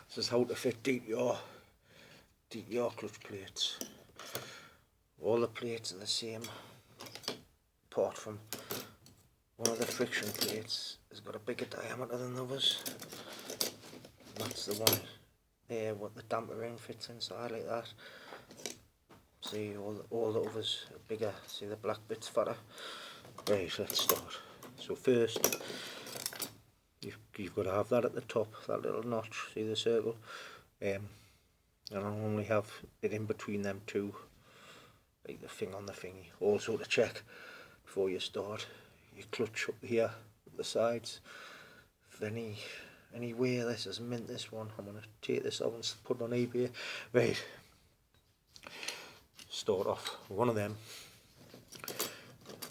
This is how to fit DTR clutch plates. All the plates are the same, apart from one of the friction plates has got a bigger diameter than the others. That's the one there, what the damper ring fits inside like that. See, all the others are bigger. See, the black bit's fatter. Right, let's start. So first, you've got to have that at the top, that little notch. See the circle? And I normally have it in between them two, like the thing on the thingy. Also to check before you start, your clutch up here, up the sides. If any way this has mint this one, I'm going to take this off and put it on eBay. Right, start off with one of them.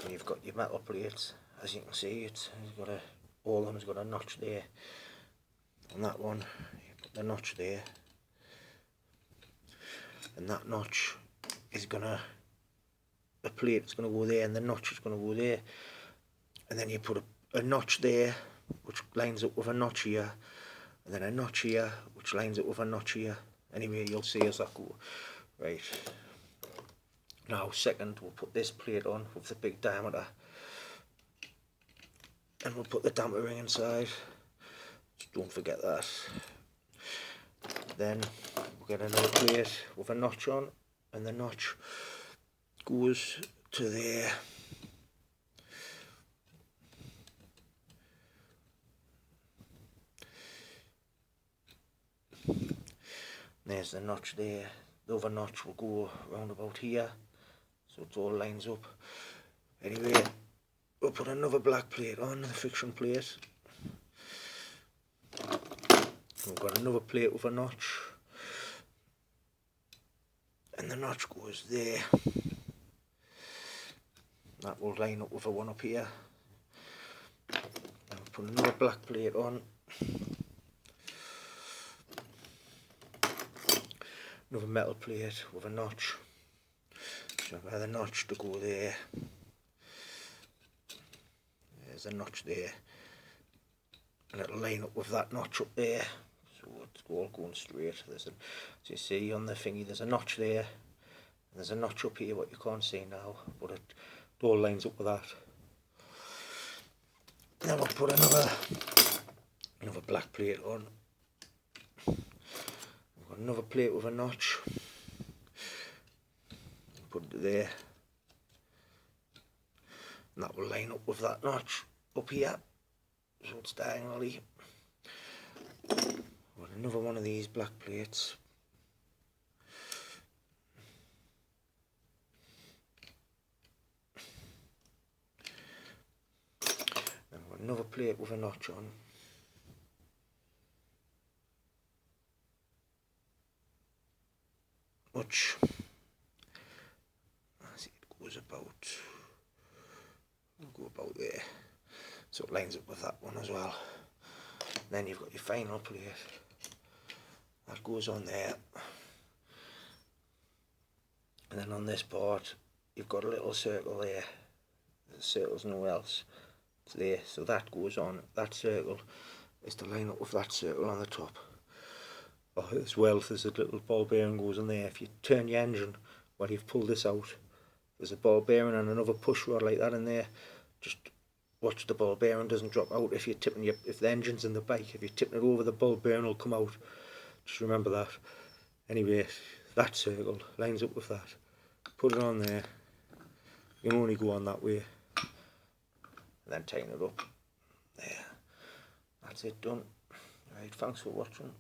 And you've got your metal plates. As you can see, all of them's got a notch there. On that one, you put the notch there. And that notch is the plate is gonna go there, and the notch is gonna go there. And then you put a notch there, which lines up with a notch here, and then a notch here, which lines up with a notch here. Anyway, you'll see as that go. Right. Now, second, we'll put this plate on with the big diameter, and we'll put the damper ring inside. Just don't forget that. Then we'll get another plate with a notch on, and the notch goes to there. There's the notch there. The other notch will go round about here, so it all lines up. Anyway, we'll put another black plate on, the friction plate. We've got another plate with a notch, and the notch goes there. That will line up with the one up here. And we'll put another black plate on. Another metal plate with a notch. So where the notch to go there. There's a notch there. And it'll line up with that notch up there. So it's all going straight. As you see on the thingy, there's a notch there. And there's a notch up here, what you can't see now. But it all lines up with that. Then we'll put another black plate on. We've got another plate with a notch. Put it there. And that will line up with that notch up here. So it's diagonally. Got another one of these black plates. And got another plate with a notch on. Which, as it goes about, will go about there. So it lines up with that one as well. Then you've got your final plate. That goes on there. And then on this part, you've got a little circle there. The circle's nowhere else. It's there. So that goes on. That circle is to line up with that circle on the top. Oh, as well, there's a little ball bearing goes in there. If you turn your engine while you've pulled this out, there's a ball bearing and another push rod like that in there. Just watch the ball bearing doesn't drop out. If you're tipping if the engine's in the bike, if you're tipping it over, the ball bearing will come out. Just remember that. Anyway, that circle lines up with that. Put it on there. You can only go on that way. And then tighten it up. There. That's it done. Right, thanks for watching.